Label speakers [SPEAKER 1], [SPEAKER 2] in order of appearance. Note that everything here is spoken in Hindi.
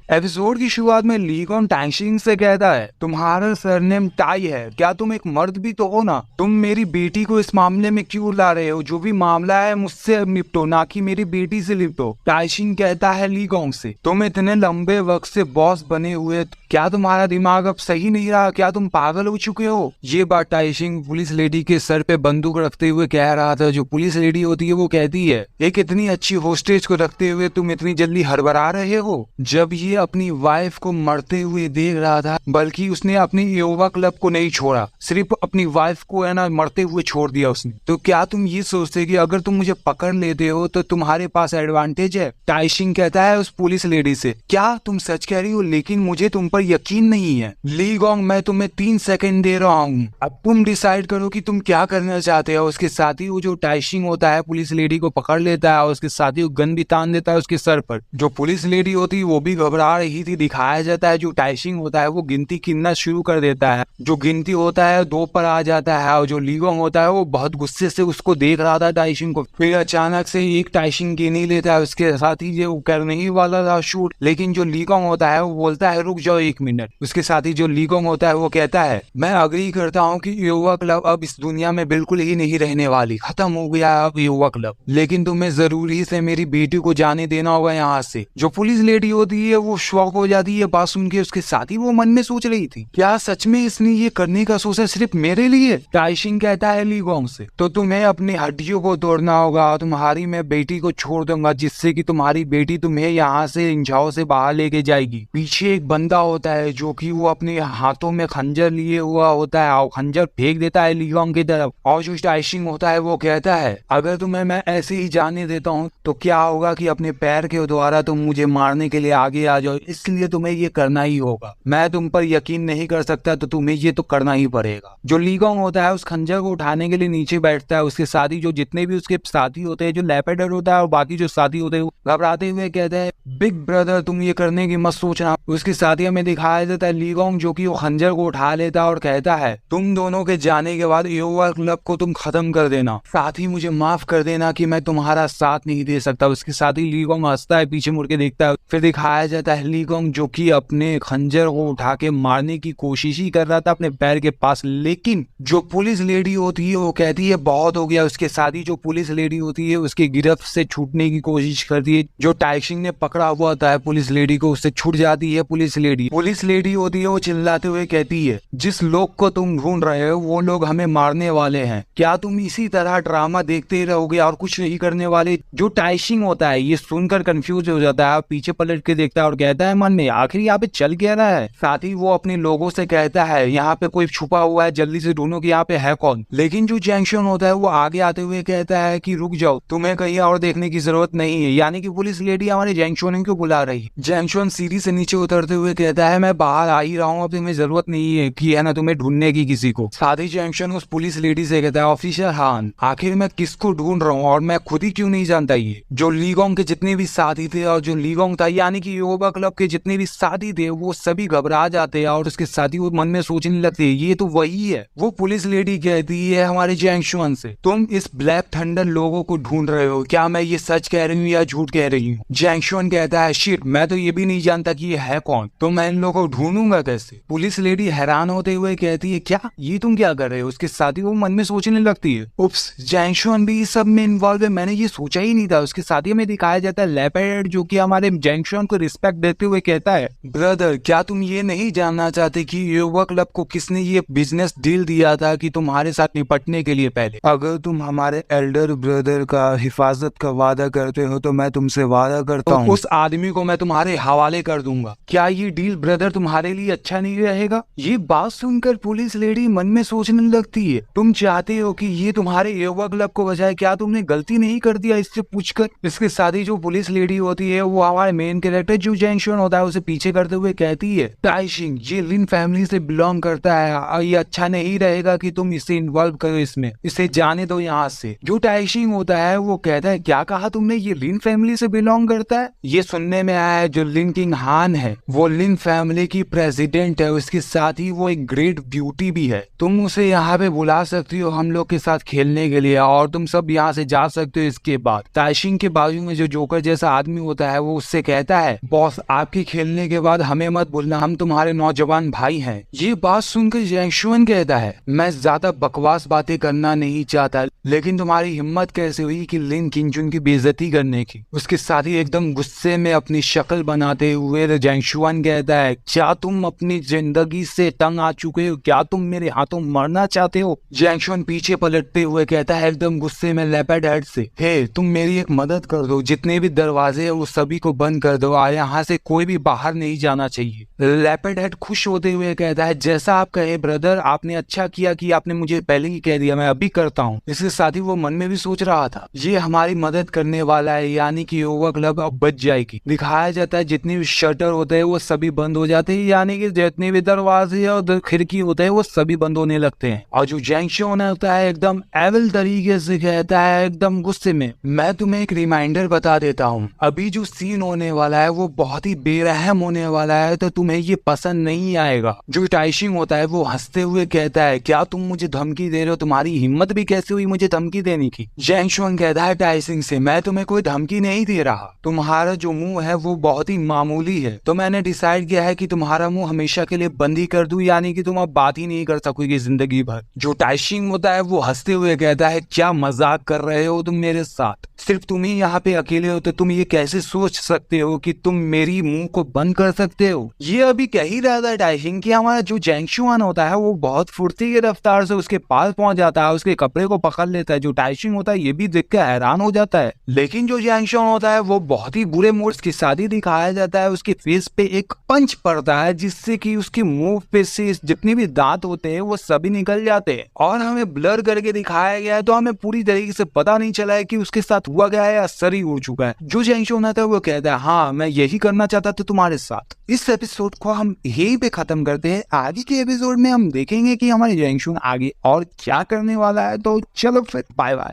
[SPEAKER 1] एपिसोड की शुरुआत में ली कॉन टैंगशिंग से कहता है, तुम्हारा सरनेम टाई है, क्या तुम एक मर्द भी तो हो ना? तुम मेरी बेटी को इस मामले में क्यों ला रहे हो? जो भी मामला है मुझसे निपटो, ना कि मेरी बेटी से निपटो। टाइशिंग कहता है ली कॉन से, तुम इतने लंबे वक्त से बॉस बने हुए, क्या तुम्हारा दिमाग अब सही नहीं रहा? क्या तुम पागल हो चुके हो? ये बात टाइशिंग पुलिस लेडी के सर पे बंदूक रखते हुए कह रहा था। जो पुलिस लेडी होती है वो कहती है, एक इतनी अच्छी होस्टेज को रखते हुए तुम इतनी जल्दी हड़बड़ा रहे हो? जब ये अपनी वाइफ को मरते हुए देख रहा था, बल्कि उसने अपनी योगा क्लब को नहीं छोड़ा, सिर्फ अपनी वाइफ को है ना मरते हुए छोड़ दिया उसने। तो क्या तुम ये सोचते कि अगर तुम मुझे पकड़ लेते हो तो तुम्हारे पास एडवांटेज है? टाइशिंग कहता है उस पुलिस लेडी से, क्या तुम सच कह रही हो? लेकिन मुझे तुम पर यकीन नहीं है। ली गॉन्ग, मैं तुम्हें 3 सेकंड दे रहा हूँ, अब तुम डिसाइड करो कि तुम क्या करना चाहते हो। उसके साथ ही वो जो टाइशिंग होता है पुलिस लेडी को पकड़ लेता है और उसके साथ ही वो गन भी तान देता है उसके सर पर। जो पुलिस लेडी होती है वो भी घबरा रही थी। दिखाया जाता है जो टाइशिंग होता है वो गिनती गिनना शुरू कर देता है। जो गिनती होता है 2 पर आ जाता है और जो ली गॉन्ग होता है वो बहुत गुस्से से उसको देख रहा था टाइशिंग को। फिर अचानक से एक टाइशिंग गिन ही लेता है, उसके साथ ही जो करने ही वाला था शूट, लेकिन जो ली गॉन्ग होता है वो बोलता है रुक जाओ 1 मिनट। उसके साथ ही जो ली गॉन्ग होता है वो कहता है, मैं अग्री करता हूँ कि योगा क्लब अब इस दुनिया में बिल्कुल ही नहीं रहने वाली, खत्म हो गया अब योगा क्लब, लेकिन तुम्हें जरूरी से मेरी बेटी को जाने देना होगा यहाँ से। जो पुलिस लेडी होती है वो शॉक हो जाती है बात सुन के। उसके साथ ही वो मन में सोच रही थी, क्या सच में इसने ये करने का सोचा सिर्फ मेरे लिए? टाइशिंग कहता है ली गॉन्ग से, तो तुम्हें अपनी हड्डियों को तोड़ना होगा, तुम्हारी मैं बेटी को छोड़ दूंगा जिससे कि तुम्हारी बेटी तुम्हें यहाँ से इंजाओ से बाहर लेके जाएगी। पीछे एक बंदा होता है जो कि वो अपने हाथों में खंजर लिए हुआ होता है और खंजर फेंक देता है ली गॉन्ग की तरफ। और जो टाइशिंग होता है वो कहता है, अगर तुम्हें मैं ऐसे ही जाने देता हूँ तो क्या होगा कि अपने पैर के द्वारा तुम मुझे मारने के लिए आगे आ जाओ, इसलिए तुम्हें ये करना ही होगा। मैं तुम पर यकीन नहीं कर सकता तो तुम्हें ये तो करना ही पड़ेगा। जो ली गॉन्ग होता है उस खंजर को उठाने के लिए नीचे बैठता है। उसके साथ ही जो जितने भी उसके साथी होते हैं, जो लेपेडर होता है और बाकी जो साथी होते हैं, घबराते हुए कहते हैं, बिग ब्रदर तुम ये करने की मत सोचना। उसके साथ ही हमें दिखाया जाता है ली गॉन्ग जो कि वो खंजर को उठा लेता है और कहता है, तुम दोनों के जाने के बाद योगा क्लब को तुम खत्म कर देना, साथ ही मुझे माफ कर देना कि मैं तुम्हारा साथ नहीं दे सकता। उसके साथ ही ली गॉन्ग हंसता है, पीछे मुड़ के देखता है। फिर दिखाया जाता है ली गॉन्ग जो कि अपने खंजर को उठा के मारने की कोशिश ही कर रहा था अपने पैर के पास, लेकिन जो पुलिस लेडी होती है वो कहती है बहुत हो गया। उसके साथ ही जो पुलिस लेडी होती है उसकी गिरफ्त से छूटने की कोशिश करती है। जो टाइशिंग ने पकड़ा हुआ था पुलिस लेडी को, उससे छूट जाती है पुलिस लेडी। पुलिस लेडी होती है वो चिल्लाते हुए कहती है, जिस लोग को तुम ढूंढ रहे हो वो लोग हमें मारने वाले हैं, क्या तुम इसी तरह ड्रामा देखते रहोगे और कुछ नहीं करने वाले? जो टाइशिंग होता है ये सुनकर कंफ्यूज हो जाता है, पीछे पलट के देखता है और कहता है मन में, आखिर यहाँ पे चल क्या रहा है? साथ ही वो अपने लोगों से कहता है, यहाँ पे कोई छुपा हुआ है, जल्दी से ढूंढो कि यहाँ पे है कौन। लेकिन जो जैंक्शन होता है वो आगे आते हुए कहता है कि रुक जाओ, तुम्हें कहीं और देखने की जरूरत नहीं है। यानी कि पुलिस लेडी हमारे जैंक्शन को बुला रही है। जैंक्शन सीढ़ी से नीचे उतरते हुए कहता है, मैं बाहर आ ही रहा हूँ, अब तुम्हें जरूरत नहीं है कि है ना तुम्हें ढूंढने की किसी को। साथ ही जैंक्शन उस पुलिस लेडी से कहता है, ऑफिसर हान, आखिर मैं किसको ढूंढ रहा हूँ और मैं खुद ही क्यों नहीं जानता? ये जो ली गॉन्ग के जितने भी साथी थे और जो ली गॉन्ग था यानी कि योगा क्लब के जितने भी साथी थे वो सभी घबरा जाते हैं और उसके साथ ही वो मन में सोचने लगते हैं, ये तो वही है। वो पुलिस लेडी कहती है हमारे जैंक्शन से, तुम इस ब्लैक थंडर लोगों को ढूंढ रहे हो, क्या मैं ये सच कह रही हूँ या झूठ कह रही हूँ? जैंक्शन कहता है, शिट, मैं तो ये भी नहीं जानता कि ये है कौन, तो मैं इन लोगों को ढूंढूंगा कैसे? पुलिस लेडी हैरान होते हुए कहती है, क्या ये तुम क्या कर रहे हो? उसके साथ ही वो मन में सोचने लगती है, उप्स, जैंक्शन भी इस सब में इन्वॉल्व है, मैंने ये सोचा ही नहीं था। उसके साथ ही हमें दिखाया जाता है लेपेड जो कि हमारे जैंक्शन को रिस्पेक्ट देते हुए कहता है, ब्रदर क्या तुम ये नहीं जानना चाहते कि योगा क्लब को किसने ये बिजनेस डील दिया था कि तुम्हारे साथ निपटने के लिए? पहले अगर तुम हमारे एल्डर ब्रदर का हिफाजत का वादा करते हो तो मैं तुमसे वादा करता हूँ उस आदमी को मैं तुम्हारे हवाले कर दूंगा। क्या ये डील ब्रदर तुम्हारे लिए अच्छा नहीं रहेगा? ये बात सुनकर पुलिस लेडी मन में सोचने लगती है, तुम चाहते हो कि ये तुम्हारे योगा क्लब को बचाए, क्या तुमने गलती नहीं कर दिया इससे पूछकर? इसके साथ ही जो पुलिस लेडी होती है वो हमारे मेन कैरेक्टर जो जैंक्शन होता है उसे पीछे करते हुए कहती है, टाइशिंग ये लिन फैमिली से बिलोंग करता है, ये अच्छा नहीं रहेगा कि तुम इसे इन्वॉल्व करो इसमें, इसे जाने दो यहाँ से। जो टाइशिंग होता है वो कहता है, क्या कहा तुमने? ये लिन फैमिली से बिलोंग करता है? ये सुनने में आया है जो लिन किंग हान है वो लिन फैमिली की प्रेसिडेंट है, उसके साथ ही वो एक ग्रेट ब्यूटी भी है। तुम उसे यहाँ पे बुला सकती हो हम लोग के साथ खेलने के लिए और तुम सब यहाँ से जा सकते हो। इसके बाद टाइशिंग के बाजू में जो जोकर जैसा आदमी होता है वो उससे कहता है, बॉस बॉस, आपके खेलने के बाद हमें मत बोलना, हम तुम्हारे नौजवान भाई हैं। ये बात सुनकर जैंगशुअन कहता है, मैं ज्यादा बकवास बातें करना नहीं चाहता, लेकिन तुम्हारी हिम्मत कैसे हुई कि लिन किंगजुन की बेइज्जती करने की। उसके साथ ही एकदम गुस्से में अपनी शक्ल बनाते हुए जैंगशुअन कहता है, क्या तुम अपनी जिंदगी से तंग आ चुके हो? क्या तुम मेरे हाथों मरना चाहते हो? जैंगशुअन पीछे पलटते हुए कहता है एकदम गुस्से में लेपर्ड हेड से, हे तुम मेरी एक मदद कर दो, जितने भी दरवाजे हैं वो सभी को बंद कर दो और यहाँ से कोई भी बाहर नहीं जाना चाहिए। लेपर्ड हेड खुश होते हुए कहता है, जैसा आप कहे ब्रदर, आपने अच्छा किया कि आपने मुझे पहले ही कह दिया, मैं अभी करता हूँ। इसके साथ ही वो मन में भी सोच रहा था, ये हमारी मदद करने वाला है, यानी कि ओवर क्लब अब बच जाएगी। दिखाया जाता है जितने भी शटर होते हैं वो सभी बंद हो जाते हैं, यानी कि जितने भी दरवाजे और खिड़की होते हैं वो सभी बंद होने लगते हैं। और जो जैंगशुअन होता है एकदम एविल तरीके से कहता है एकदम गुस्से में, मैं तुम्हें एक रिमाइंडर बता देता हूँ, अभी जो सीन होने वाला है वो बहुत ही बेरहम होने वाला है, तो तुम्हें ये पसंद नहीं आएगा। जो टाइशिंग होता है वो हंसते हुए कहता है, क्या तुम मुझे धमकी दे रहे हो? तुम्हारी हिम्मत भी कैसे हुई मुझे धमकी देने की? जैंगशुअन कहता है टाइशिंग से, मैं तुम्हें कोई धमकी नहीं दे रहा, तुम्हारा जो मुंह है वो बहुत ही मामूली है, तो मैंने डिसाइड किया है कि तुम्हारा मुंह हमेशा के लिए बंद ही कर दूं, यानी कि तुम अब बात ही नहीं कर सकोगे जिंदगी भर। जो टाइशिंग होता है वो हंसते हुए कहता है, क्या मजाक कर रहे हो तुम मेरे साथ? सिर्फ तुम ही यहाँ पे अकेले हो, तो तुम ये कैसे सोच सकते हो कि तुम मेरी मुंह को बंद कर सकते हो? ये अभी कह ही रहा था टाइशिंग कि हमारा जो जैंगशुअन होता है वो बहुत फुर्ती की रफ्तार से उसके पास पहुंच जाता है, उसके कपड़े को पकड़ लेता है। जो टाइशिंग होता है ये भी देख कर हैरान हो जाता है, लेकिन जो जैंगशुअन होता है वो बहुत ही बुरे मूड के साथ ही दिखाया जाता है, उसके फेस पे एक पंच पड़ता है जिससे कि उसके मुंह पे से जितने भी दांत होते हैं वो सभी निकल जाते हैं, और हमें ब्लर करके दिखाया गया है, तो हमें पूरी तरीके से पता नहीं चला है कि उसके साथ हुआ गया है या सर ही उड़ चुका है। जो जैंगशुअन होता है वो कहता है, हाँ मैं यही करना चाहता था तुम्हारे साथ। इस एपिसोड को हम यहीं पे खत्म करते हैं, आगे के एपिसोड में हम देखेंगे कि हमारे जैंगशुअन आगे और क्या करने वाला है। तो चलो फिर बाय बाय।